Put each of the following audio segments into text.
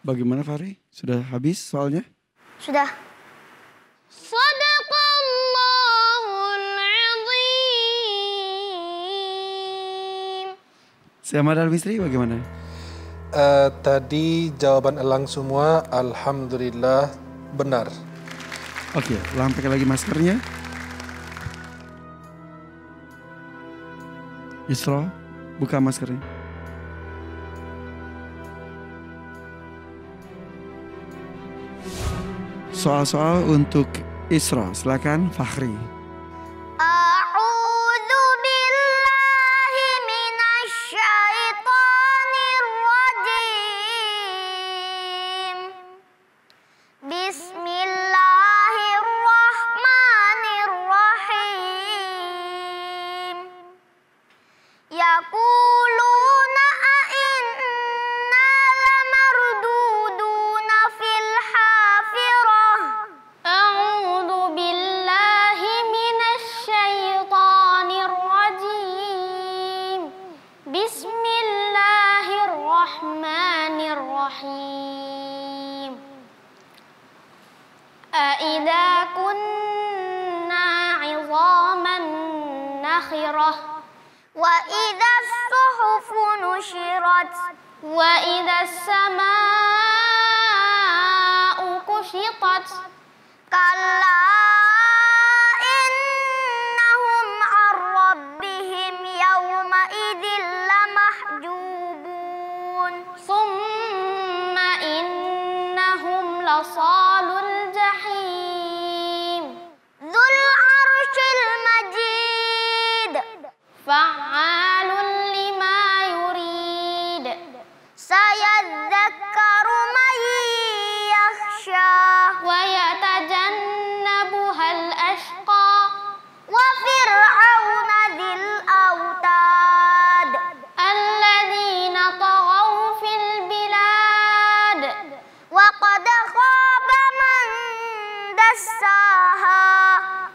Bagaimana Fahri? Sudah habis soalnya? Sudah. Sadaqallahul azim. Syamad Al-Misri bagaimana? Tadi jawaban elang semua alhamdulillah benar. Oke, ulang pakai lagi maskernya. Isra, buka maskernya. Soal-soal untuk Isra, silakan Fahri. A'udzu billahi minasyaitonir rajim. Bismillahirrahmanirrahim. Yaquluna a'inna lamarduduna fil hafirah. A'udzu billahi minasyaitonir rajim. Bismillahirrahmanirrahim. A'idza kunna 'idhaman nakhirah wa idza as-suhufu nushirat wa idza as-samaa'u kushitat kalla innahum 'an rabbihim yawma idzin lamahjubun summa innahum lasalul jahim dzul 'arsyil majid fa'alun lima yurid sayadzakkaru man yakhsha wa yatajannabuhal ashqa wa fir'auna dzil autad alladzina taghaw fil bilad wa qad khaba man dassaha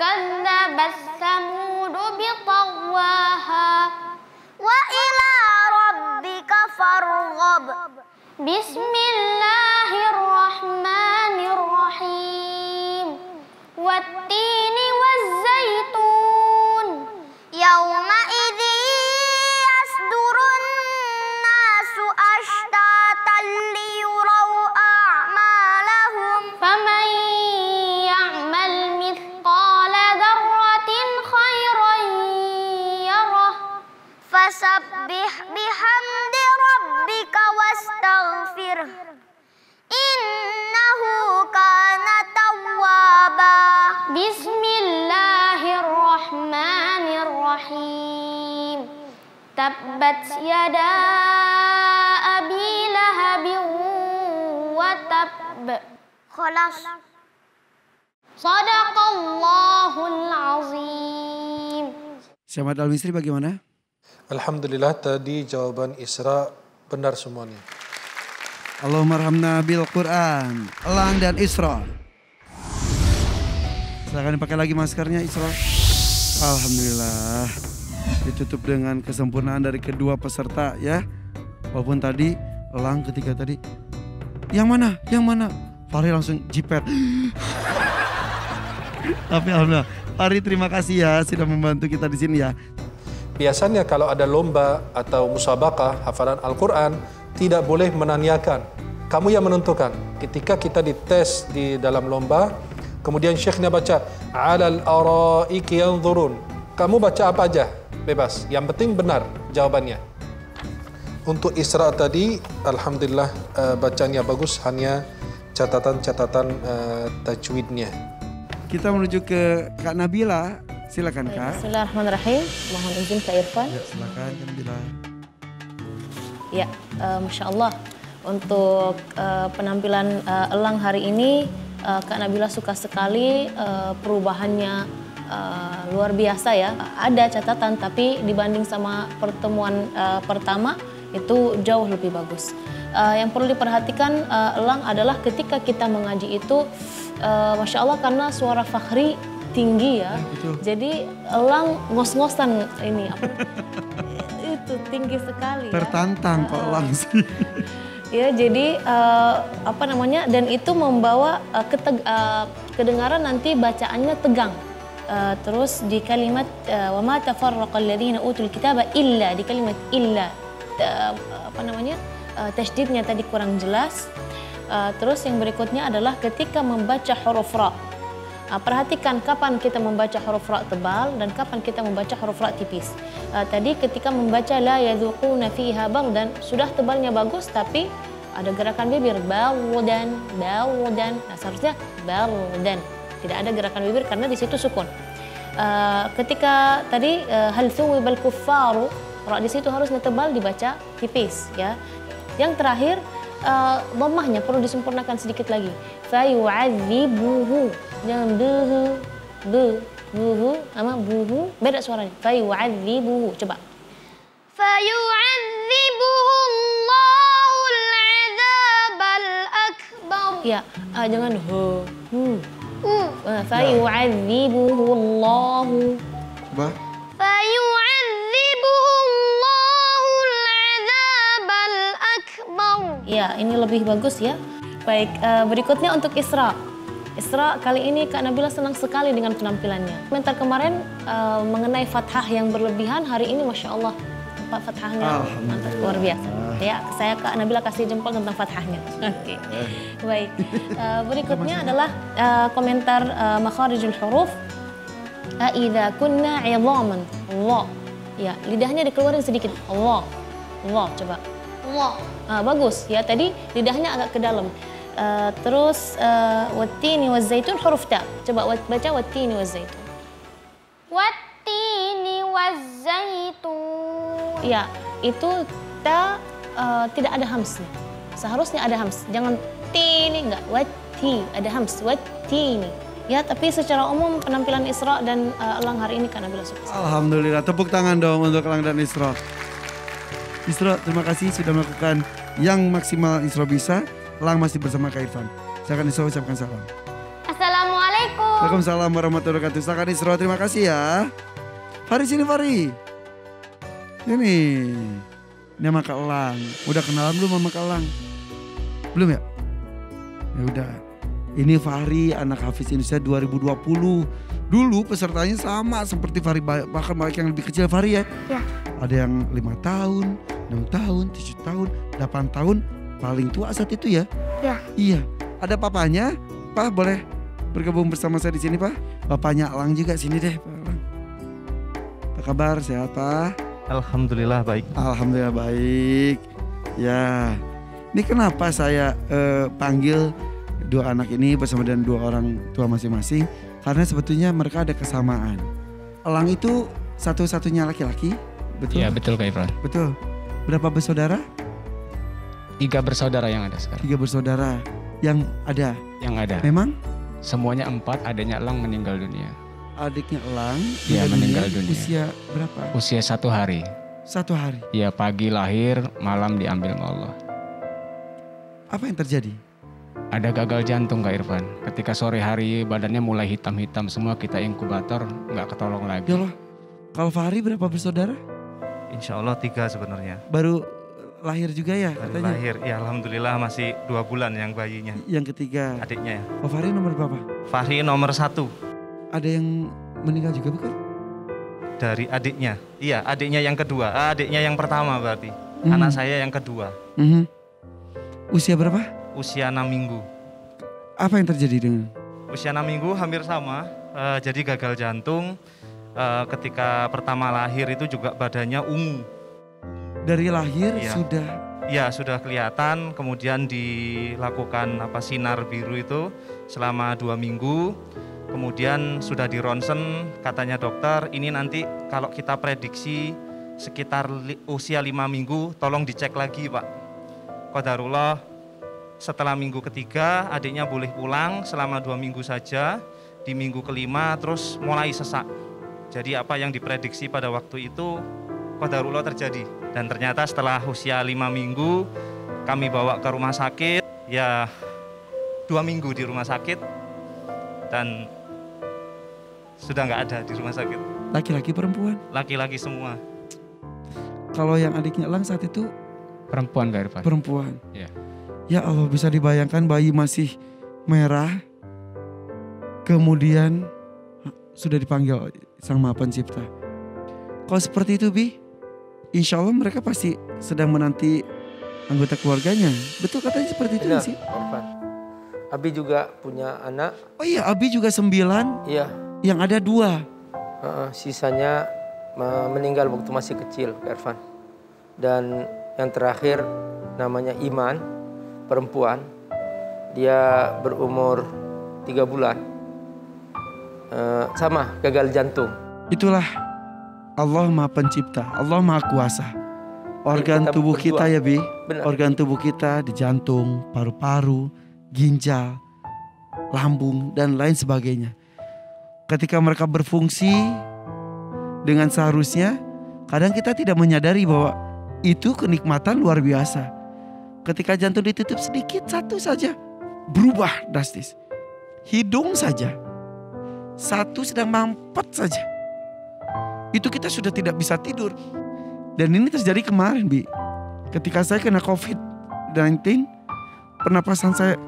kadzabat samud bitagwaha wa ila rabbika farghab bismillahirrahmanirrahim wattini wazzaitun yauma idzi yasdurun nasu ashtatan liyuraw a'malahum faman ya'mal mithqala dzarratin khairan yarah fasabbih bihamdi rabbika wastaghfirh innahu kana tawwaba bismillahirrahmanirrahim tabbat yada abi lahabin wa tabb khalas sadaqallahul azim. Syamad Al-Misri bagaimana? Alhamdulillah tadi jawaban Isra benar semuanya. Allahumma arhamna bil Quran. Elang dan Isra. Silakan dipakai lagi maskernya Isra. Alhamdulillah. Ditutup dengan kesempurnaan dari kedua peserta ya. Walaupun tadi elang ketika tadi yang mana? Yang mana? Fahri langsung jipet. Tapi alhamdulillah. Fahri terima kasih ya sudah membantu kita di sini ya. Biasanya kalau ada lomba atau musabaqah hafalan Al-Quran, tidak boleh menanyakan. Kamu yang menentukan. Ketika kita dites di dalam lomba, kemudian syekhnya baca, alal araiki yanzurun. Kamu baca apa aja, bebas. Yang penting benar jawabannya. Untuk Isra tadi, alhamdulillah bacanya bagus, hanya catatan-catatan tajwidnya. Kita menuju ke Kak Nabila. Silakan Kak. Bismillahirrahmanirrahim. Mohon izin Kak Irfan. Ya, silakan Kak Nabila. Ya, Masya Allah. Untuk penampilan elang hari ini, Kak Nabila suka sekali perubahannya luar biasa ya. Ada catatan, tapi dibanding sama pertemuan pertama itu jauh lebih bagus. Yang perlu diperhatikan elang adalah ketika kita mengaji itu, Masya Allah karena suara Fahri tinggi ya, jadi elang ngos-ngosan ini apa? Itu tinggi sekali. Tertantang ya. kok langsung. Ya, jadi apa namanya? Dan itu membawa kedengaran nanti bacaannya tegang. Terus di kalimat wa ma tafarraqal ladzina utul kitaba illa, di kalimat illa apa namanya? Tasydidnya tadi kurang jelas. Terus yang berikutnya adalah ketika membaca huruf ra. Perhatikan kapan kita membaca huruf ra tebal dan kapan kita membaca huruf ra tipis. Tadi ketika membaca la yadzuquna fiha bardan, sudah tebalnya bagus tapi ada gerakan bibir bawdan. Nah, seharusnya bardan. Tidak ada gerakan bibir karena di situ sukun. Ketika tadi hal thuwibal kuffaru, ra di situ harusnya tebal dibaca tipis ya. Yang terakhir dhammahnya perlu disempurnakan sedikit lagi. Fayu'adzibuhu, jangan buhu sama buhu, beda suaranya. Fayu'adzibuhu, coba. Fayu'adzibuhu Allahul 'adzabal akbar. Ya, jangan fayu'adzibuhu Allahu. Coba. Fayu'adzibuhu Allahul 'adzabal akbar. Ya, ini lebih bagus ya. Baik, berikutnya untuk Isra. Isra kali ini Kak Nabila senang sekali dengan penampilannya. Komentar kemarin mengenai fathah yang berlebihan, hari ini Masya Allah fathahnya mantap, luar biasa. Ya, saya Kak Nabila kasih jempol tentang fathahnya. Oke, baik. Berikutnya adalah komentar makharijul huruf. Idza kunna 'idhaman. Allah. Ya, lidahnya dikeluarin sedikit. Allah. Allah, coba. Allah. Bagus ya, tadi lidahnya agak ke dalam. Terus wattini wazzaitun huruf ta. Coba baca wattini wazzaitun. Wattini wazzaitun. Ya, itu ta tidak ada hamsnya. Seharusnya ada hams. Jangan tini, enggak. Watti, ada hams. Wattini. Ya, tapi secara umum penampilan Isra dan Elang hari ini Kak Nabila sukses. Alhamdulillah, tepuk tangan dong untuk Elang dan Isra. Isra, terima kasih sudah melakukan yang maksimal Isra bisa. Elang masih bersama Kak Irfan. Silakan Isra ucapkan salam. Assalamualaikum. Waalaikumsalam warahmatullahi wabarakatuh. Silakan Isra, terima kasih ya. Fari sini Fari. Ini sama Kak Elang. Udah kenalan belum sama Kak Elang? Belum ya? Ya udah. Ini Fahri, anak Hafiz Indonesia 2020. Dulu pesertanya sama seperti Fahri, bahkan banyak yang lebih kecil Fahri ya. Ya. Ada yang 5 tahun, 6 tahun, 7 tahun, 8 tahun. Paling tua saat itu ya? Ya. Iya. Ada papanya? Pak boleh bergabung bersama saya di sini Pak? Bapaknya Elang juga sini deh Pak Elang. Apa kabar? Sehat Pak? Alhamdulillah baik. Alhamdulillah baik. Ya. Ini kenapa saya panggil dua anak ini bersama dengan dua orang tua masing-masing? Karena sebetulnya mereka ada kesamaan. Elang itu satu-satunya laki-laki, betul? Iya betul Kak Irfan. Betul. Berapa bersaudara? 3 bersaudara yang ada sekarang. 3 bersaudara yang ada. Yang ada. Memang? Semuanya 4, adanya Elang meninggal dunia. Adiknya Elang Iya, meninggal dunia. Usia berapa? Usia 1 hari. 1 hari. Iya, pagi lahir, malam diambil sama Allah. Apa yang terjadi? Ada gagal jantung Kak Irfan. Ketika sore hari badannya mulai hitam-hitam semua, kita inkubator nggak ketolong lagi. Ya Allah. Kalau Fahri berapa bersaudara? Insya Allah 3 sebenarnya. Baru lahir juga ya Baru katanya? lahir, ya alhamdulillah masih 2 bulan yang bayinya. Yang ketiga. Adiknya ya. Oh, Fahri nomor berapa? Fahri nomor 1 Ada yang meninggal juga bukan? dari adiknya. Iya, adiknya yang kedua. Adiknya yang pertama berarti. Hmm. Anak saya yang kedua. Usia berapa? Usia 6 minggu. Apa yang terjadi dengan? Usia 6 minggu hampir sama. Jadi gagal jantung. Ketika pertama lahir itu juga badannya ungu. Dari lahir Iya. sudah. Ya sudah kelihatan, kemudian dilakukan sinar biru itu selama 2 minggu. Kemudian sudah di ronsen, katanya dokter ini nanti kalau kita prediksi sekitar usia 5 minggu tolong dicek lagi Pak. Qadarullah setelah minggu ketiga adiknya boleh pulang selama 2 minggu saja. Di minggu kelima terus mulai sesak. Jadi apa yang diprediksi pada waktu itu qadarullah terjadi. Dan ternyata setelah usia 5 minggu kami bawa ke rumah sakit, ya 2 minggu di rumah sakit dan sudah nggak ada di rumah sakit. Laki-laki perempuan? Laki-laki semua. Kalau yang adiknya Elang saat itu Perempuan Kak Irfan. perempuan. Iya. Ya Allah, bisa dibayangkan bayi masih merah, kemudian sudah dipanggil Sang Maha Pencipta. Kalau seperti itu Bi, insya Allah mereka pasti sedang menanti anggota keluarganya. Betul katanya seperti itu Benar, sih? Irfan. Abi juga punya anak. Oh iya, Abi juga 9, Iya. yang ada 2. Sisanya meninggal waktu masih kecil, Irfan. Dan yang terakhir namanya Iman, perempuan. Dia berumur 3 bulan. Sama, gagal jantung. Itulah Allah Maha Pencipta, Allah Maha Kuasa. Organ Kita tubuh berdua. kita ya Bi, Benar. organ tubuh kita di jantung, paru-paru, ginjal, lambung, dan lain sebagainya. Ketika mereka berfungsi dengan seharusnya, kadang kita tidak menyadari bahwa itu kenikmatan luar biasa. Ketika jantung ditutup sedikit, satu saja, berubah drastis. Hidung saja, satu sedang mampet saja, itu kita sudah tidak bisa tidur. Dan ini terjadi kemarin Bi, ketika saya kena COVID-19, pernapasan saya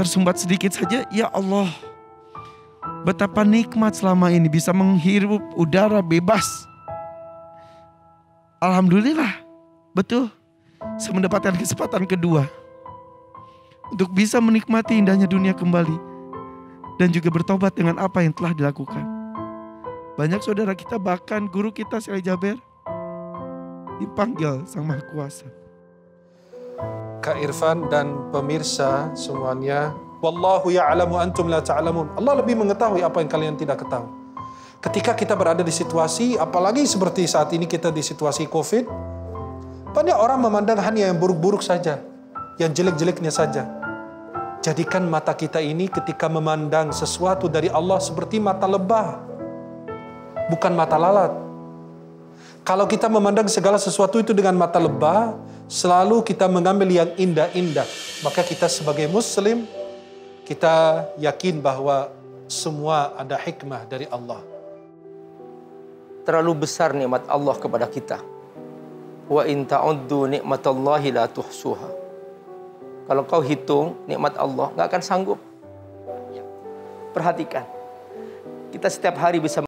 tersumbat sedikit saja. Ya Allah, betapa nikmat selama ini bisa menghirup udara bebas. Alhamdulillah, betul, saya mendapatkan kesempatan kedua untuk bisa menikmati indahnya dunia kembali dan juga bertobat dengan apa yang telah dilakukan. Banyak saudara kita, bahkan guru kita Syekh Jaber, dipanggil Sang Maha Kuasa. Kak Irfan dan pemirsa semuanya, wallahu ya'lamu antum la ta'lamun. Allah lebih mengetahui apa yang kalian tidak ketahui. Ketika kita berada di situasi, apalagi seperti saat ini kita di situasi COVID, banyak orang memandang hanya yang buruk-buruk saja, yang jelek-jeleknya saja. Jadikan mata kita ini ketika memandang sesuatu dari Allah seperti mata lebah, bukan mata lalat. Kalau kita memandang segala sesuatu itu dengan mata lebah, selalu kita mengambil yang indah-indah, maka kita sebagai muslim, kita yakin bahwa semua ada hikmah dari Allah. Terlalu besar nikmat Allah kepada kita. Wa in ta'uddu nikmatallahi la tuhsuha. Kalau kau hitung nikmat Allah, nggak akan sanggup. Perhatikan, kita setiap hari bisa